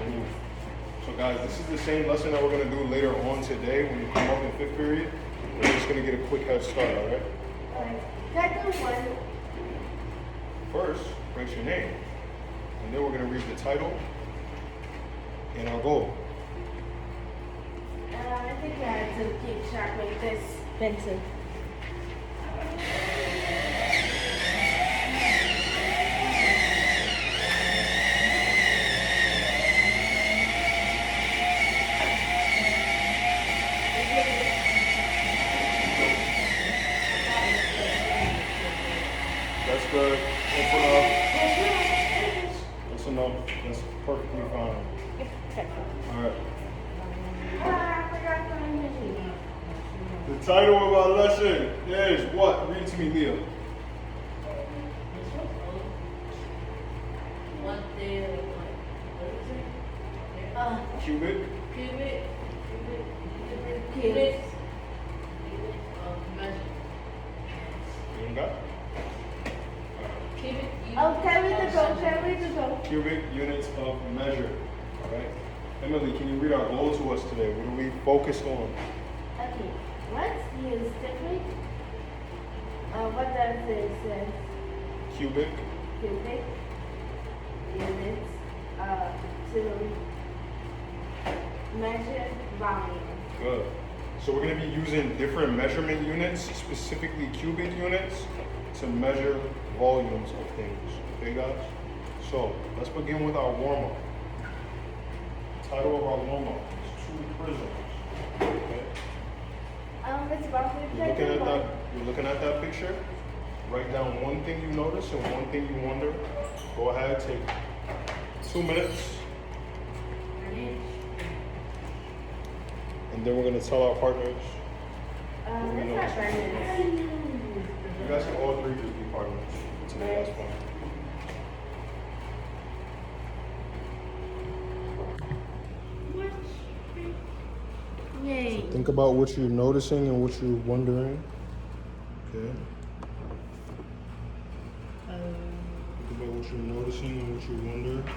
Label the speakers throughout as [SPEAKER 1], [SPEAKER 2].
[SPEAKER 1] Cool. So guys, this is the same lesson that we're going to do later on today when you come up in 5th period. We're just going to get a quick head start, alright?
[SPEAKER 2] Alright. Can I do one?
[SPEAKER 1] First, write your name. And then we're going to read the title and our goal.
[SPEAKER 2] I think I have to keep sharpening this pencil.
[SPEAKER 1] That's good. That's enough. That's enough. That's perfectly fine. Alright.
[SPEAKER 2] I forgot to mention.
[SPEAKER 1] The title of our lesson is what? Read it to me, Leah. Cubic. You got?
[SPEAKER 2] Oh, carry the go, carry the go.
[SPEAKER 1] Cubic units of measure. Alright. Emily, can you read our goal to us today? What are we focused on?
[SPEAKER 2] Okay, let's use different. What does it say?
[SPEAKER 1] Cubic.
[SPEAKER 2] Cubic units to measure volume.
[SPEAKER 1] Good. So we're going to be using different measurement units, specifically cubic units, to measure volumes of things. Okay, guys? So let's begin with our warm-up. Title of our warm-up is Two Prisms. Okay?
[SPEAKER 2] It's about
[SPEAKER 1] You're looking at that picture. Write down one thing you notice and one thing you wonder. Go ahead, take 2 minutes. And then we're going to tell our partners.
[SPEAKER 2] it's not burning.
[SPEAKER 1] You guys can all three just be partners for today. That's fine.
[SPEAKER 2] Yay.
[SPEAKER 1] Think about what you're noticing and what you're wondering. Okay. Think about what you're noticing and what you wonder.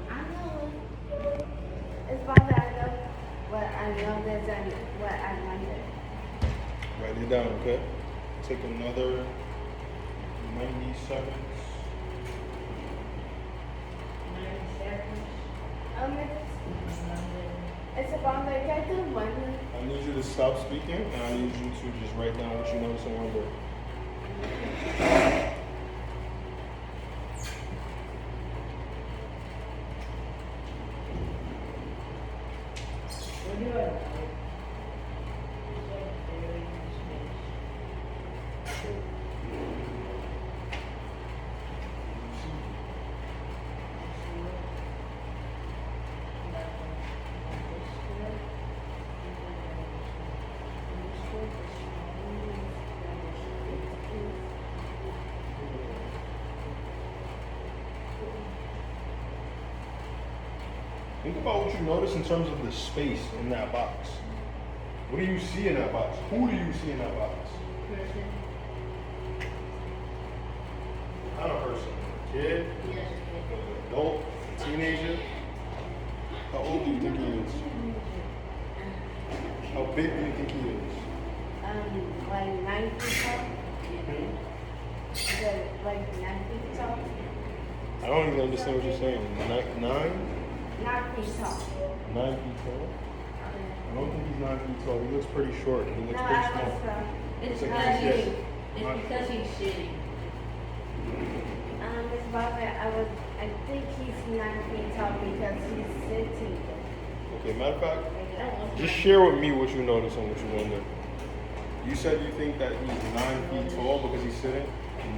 [SPEAKER 2] I know. It's about that I know what I know that's and what I wonder.
[SPEAKER 1] Write it down, okay? Take another 90 seconds.
[SPEAKER 2] It's about the I do wonder.
[SPEAKER 1] I need you to stop speaking and I need you to just write down what you notice and wonder. Think about what you notice in terms of the space in that box. What do you see in that box? Who do you see in that box? What kind of person? A kid? An adult? A teenager? How old do you think he is? How big do you think he is?
[SPEAKER 2] Like 9 feet tall. Is it like 9 feet tall?
[SPEAKER 1] I don't even understand what you're saying. Nine?
[SPEAKER 2] 9 feet tall.
[SPEAKER 1] 9 feet tall? I don't think he's 9 feet tall. He looks pretty short. He looks
[SPEAKER 2] No,
[SPEAKER 1] pretty
[SPEAKER 2] I
[SPEAKER 1] small.
[SPEAKER 2] was
[SPEAKER 1] It's
[SPEAKER 3] It's
[SPEAKER 1] like
[SPEAKER 3] because
[SPEAKER 1] he's-
[SPEAKER 3] he's, it's because he's shitty.
[SPEAKER 2] Miss Bobby, I think he's 9 feet tall because he's sitting.
[SPEAKER 1] Okay, matter of fact, just share with me what you notice and what you wonder. You said you think that he's 9 feet tall because he's sitting?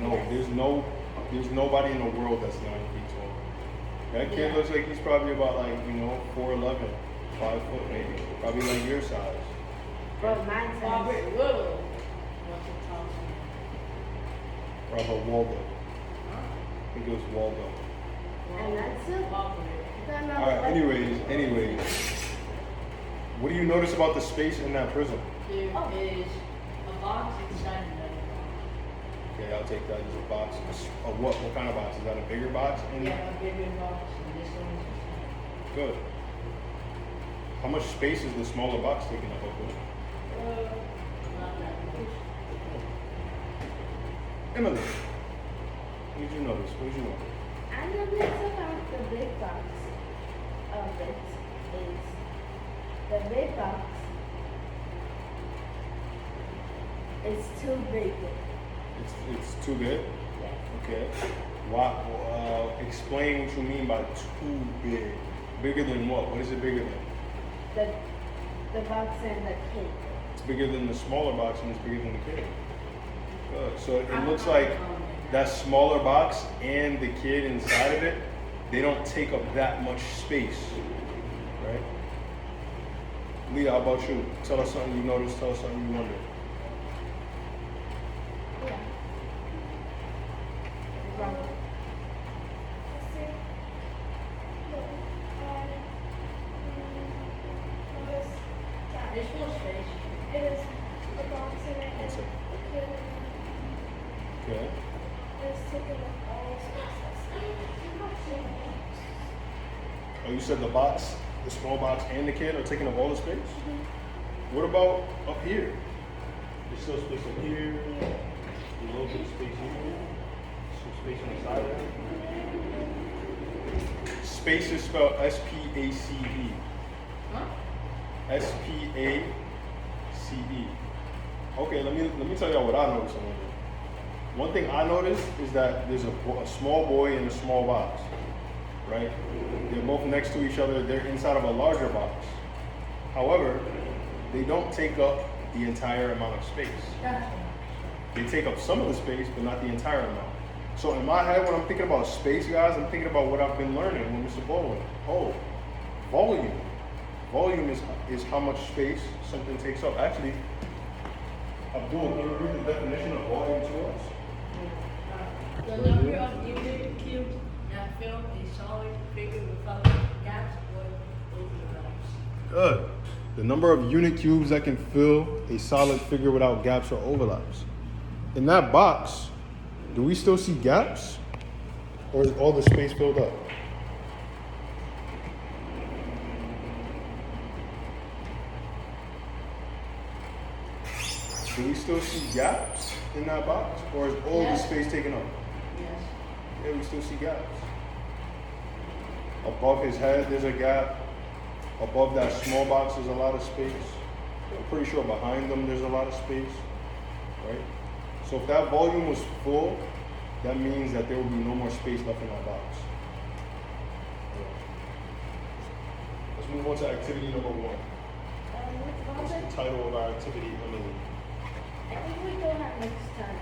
[SPEAKER 1] No, there's nobody in the world that's 9 feet tall. That kid looks like he's probably about 4'11", 5 foot maybe, probably like your size.
[SPEAKER 2] But mine says.
[SPEAKER 3] Robert Little wants to talk to me.
[SPEAKER 1] Robert Waldo. I think it was Waldo.
[SPEAKER 2] And that's it.
[SPEAKER 3] Robert.
[SPEAKER 1] All right. Anyways, what do you notice about the space in that prism?
[SPEAKER 3] There is a box inside another box.
[SPEAKER 1] Okay, I'll take that as a box. What kind of box? Is that a bigger box?
[SPEAKER 3] Yeah, a bigger box, and this one is the
[SPEAKER 1] Good. How much space is the smaller box taking up? Uncle?
[SPEAKER 3] same. Not that much.
[SPEAKER 1] Emily, what did you notice? What did you know?
[SPEAKER 2] I noticed about the big box of it is the big box is too big.
[SPEAKER 1] It's too big.
[SPEAKER 2] Yes.
[SPEAKER 1] Okay. Why? Explain what you mean by too big. Bigger than what? What is it bigger than?
[SPEAKER 2] The box and the cake.
[SPEAKER 1] It's bigger than the smaller box and it's bigger than the kid. Good. So it looks like that smaller box and the kid inside of it, they don't take up that much space, right? Leah, how about you? Tell us something you noticed. Tell us something you wonder.
[SPEAKER 2] Yeah. Right.
[SPEAKER 3] There's more space.
[SPEAKER 4] It is a box in it and
[SPEAKER 1] That's it.
[SPEAKER 4] a kid in it.
[SPEAKER 1] Okay.
[SPEAKER 4] It's taking up all spaces.
[SPEAKER 1] Oh, you said the box, the small box and the kid are taking up all the space? What about up here? There's still space up here, a little bit of space here, some space on the side there. Space is spelled S-P-A-C-E.
[SPEAKER 3] Huh?
[SPEAKER 1] S-P-A-C-E. Okay, let me tell y'all what I noticed. One thing I noticed is that there's a small boy in a small box, right? They're both next to each other. They're inside of a larger box. However, they don't take up the entire amount of space. They take up some of the space, but not the entire amount. So in my head, when I'm thinking about space, guys, I'm thinking about what I've been learning with Mr. Baldwin. Oh, volume. Volume is how much space something takes up. Actually, Abdul, can you read the definition of volume to us?
[SPEAKER 3] The number of unit cubes that fill a solid figure without gaps or overlaps.
[SPEAKER 1] Good. The number of unit cubes that can fill a solid figure without gaps or overlaps. In that box, do we still see gaps? Or is all the space filled up? Do we still see gaps in that box? Or is all
[SPEAKER 3] Yes.
[SPEAKER 1] the space taken up?
[SPEAKER 3] Yes.
[SPEAKER 1] Yeah, we still see gaps. Above his head, there's a gap. Above that small box, there's a lot of space. I'm pretty sure behind them, there's a lot of space, right? So if that volume was full, that means that there will be no more space left in that box. Let's move on to activity number 1. What's
[SPEAKER 2] What's
[SPEAKER 1] the title of our activity, Emily?
[SPEAKER 2] I think we don't have much time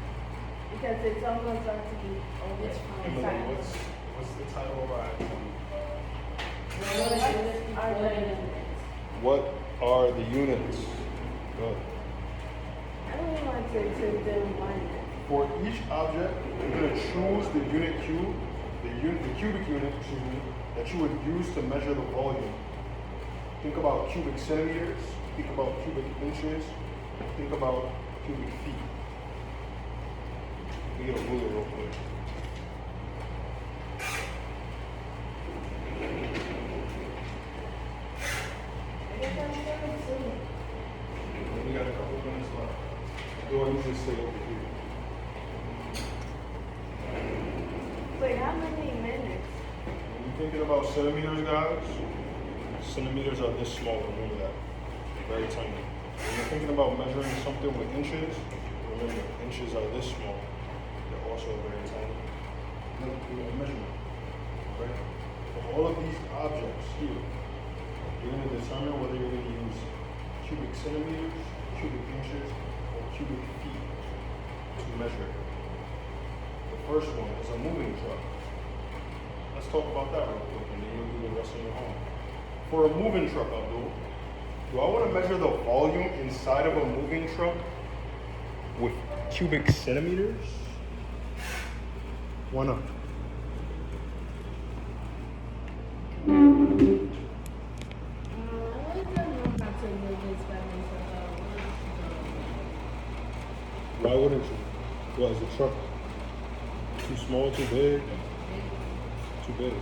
[SPEAKER 2] because it's almost about to be over.
[SPEAKER 3] It's fine.
[SPEAKER 1] Emily, what's the title of our activity?
[SPEAKER 2] What are the units?
[SPEAKER 1] What are the units? Good.
[SPEAKER 2] I don't want to do one.
[SPEAKER 1] For each object, you're going to choose the unit cube, the cubic unit, that you would use to measure the volume. Think about cubic centimeters, think about cubic inches, think about cubic feet. Let me get a ruler real quick.
[SPEAKER 2] I guess I'm going to.
[SPEAKER 1] We got a couple of minutes left. Go ahead and just stay over here.
[SPEAKER 2] Wait, how many minutes?
[SPEAKER 1] When you're thinking about centimeters, guys, centimeters are this small, remember that. Very tiny. When you're thinking about measuring something with inches, remember, inches are this small. They're also very tiny. Look at the measurement, right? For all of these objects here, you're going to determine whether you're going to use cubic centimeters, cubic inches, or cubic feet to measure it. The first one is a moving truck. Let's talk about that real quick, and then you'll do the rest on your own. For a moving truck, Abdul, do I want to measure the volume inside of a moving truck with cubic centimeters? Why not?
[SPEAKER 2] I really don't know how to do this by myself.
[SPEAKER 1] Why wouldn't you? What is the truck? Too small, too big? Too big.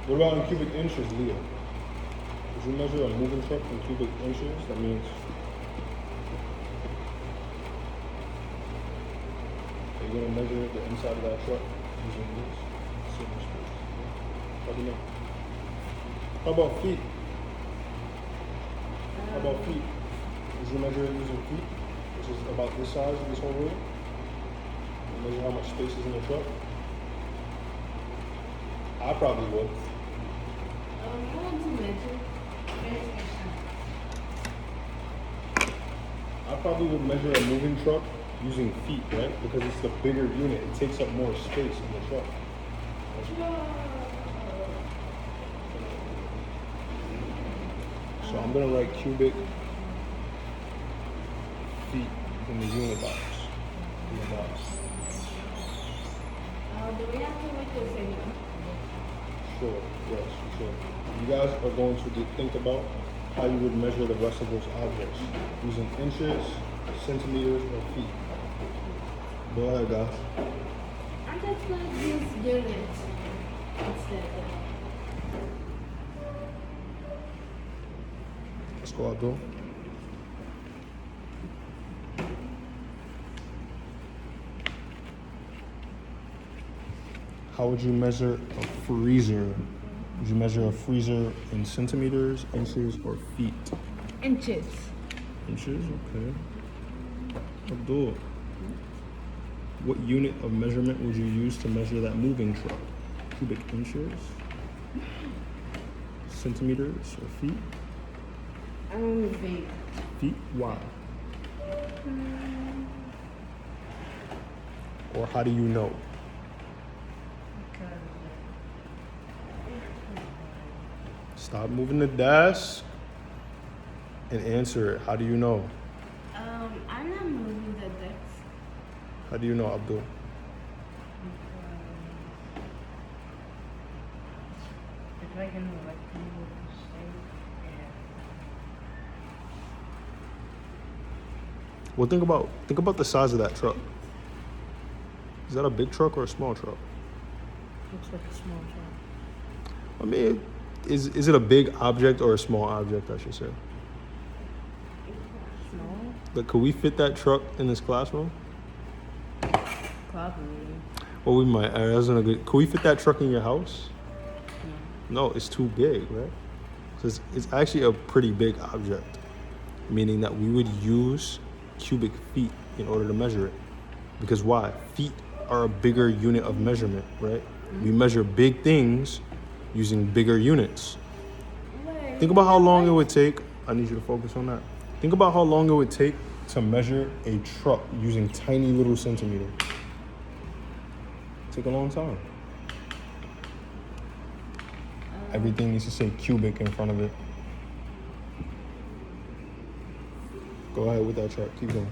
[SPEAKER 1] What about in cubic inches, Leah? Would you measure a moving truck in cubic inches? That means... Are you gonna measure the inside of that truck using this? Certain space. How do you know? How about feet? How about feet? Would you measure it using feet, which is about this size of this whole room? And measure how much space is in the truck? I probably would.
[SPEAKER 2] I want to measure.
[SPEAKER 1] I probably would measure a moving truck using feet, right? Because it's the bigger unit. It takes up more space in the truck. So I'm gonna write cubic feet in the unit box. In the box.
[SPEAKER 2] Do we have to make the same?
[SPEAKER 1] Sure, yes, you should. You guys are going to think about how you would measure the rest of those objects using inches, centimeters, or feet. Go ahead, guys.
[SPEAKER 2] I'm just going to use units instead.
[SPEAKER 1] Let's go, Abdul. How would you measure a freezer? Would you measure a freezer in centimeters, inches, or feet?
[SPEAKER 2] Inches.
[SPEAKER 1] Inches, okay. Abdul, what unit of measurement would you use to measure that moving truck? Cubic inches? Centimeters or feet?
[SPEAKER 2] Feet.
[SPEAKER 1] Feet? Why? Or how do you know? Stop moving the desk and answer it. How do you know?
[SPEAKER 2] I'm not moving the desk.
[SPEAKER 1] How do you know, Abdul?
[SPEAKER 3] It's like an rectangle shape.
[SPEAKER 1] Well, think about the size of that truck. Is that a big truck or a small truck?
[SPEAKER 3] Looks like a small truck.
[SPEAKER 1] I mean, is it a big object or a small object, I should say?
[SPEAKER 3] Small?
[SPEAKER 1] Like, could we fit that truck in this classroom?
[SPEAKER 3] Probably.
[SPEAKER 1] Well, we might. That's not a good. Could we fit that truck in your house? No, it's too big, right? So it's actually a pretty big object, meaning that we would use cubic feet in order to measure it. Because why? Feet are a bigger unit of measurement, right? We measure big things using bigger units. Think about how long it would take. I need you to focus on that. Think about how long it would take to measure a truck using tiny little centimeters. Take a long time. Everything needs to say cubic in front of it. Go ahead with that truck. Keep going.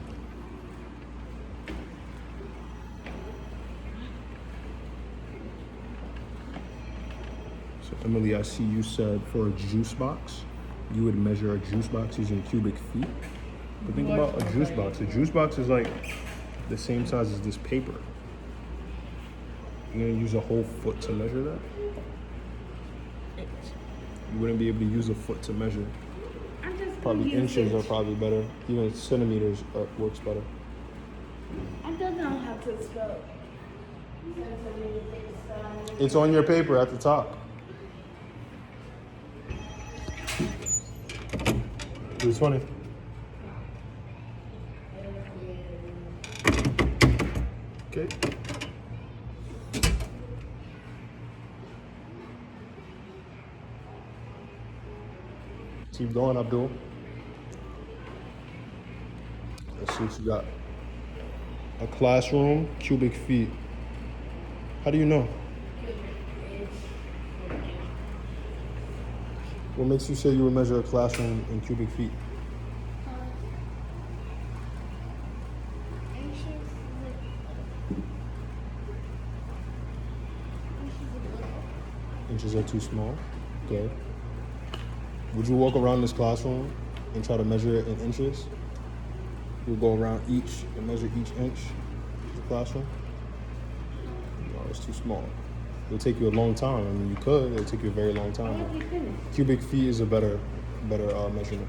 [SPEAKER 1] So Emily, I see you said for a juice box, you would measure a juice box using cubic feet. But think about a juice box. A juice box is like the same size as this paper. You're gonna use a whole foot to measure that? You wouldn't be able to use a foot to measure.
[SPEAKER 2] I'm just
[SPEAKER 1] Probably inches are probably better. Even centimeters works better.
[SPEAKER 2] I don't know how to spell.
[SPEAKER 1] It's on your paper at the top. It's funny. Okay. Keep going, Abdul. Let's see what you got. A classroom, cubic feet. How do you know? What makes you say you would measure a classroom in cubic feet? Inches are too small. Okay. Would you walk around this classroom and try to measure it in inches? You would go around each and measure each inch of the classroom? No, it's is too small. It'll take you a long time. I mean, you could. It'll take you a very long
[SPEAKER 2] I
[SPEAKER 1] time.
[SPEAKER 2] hope you finish.
[SPEAKER 1] Cubic feet is a better measurement.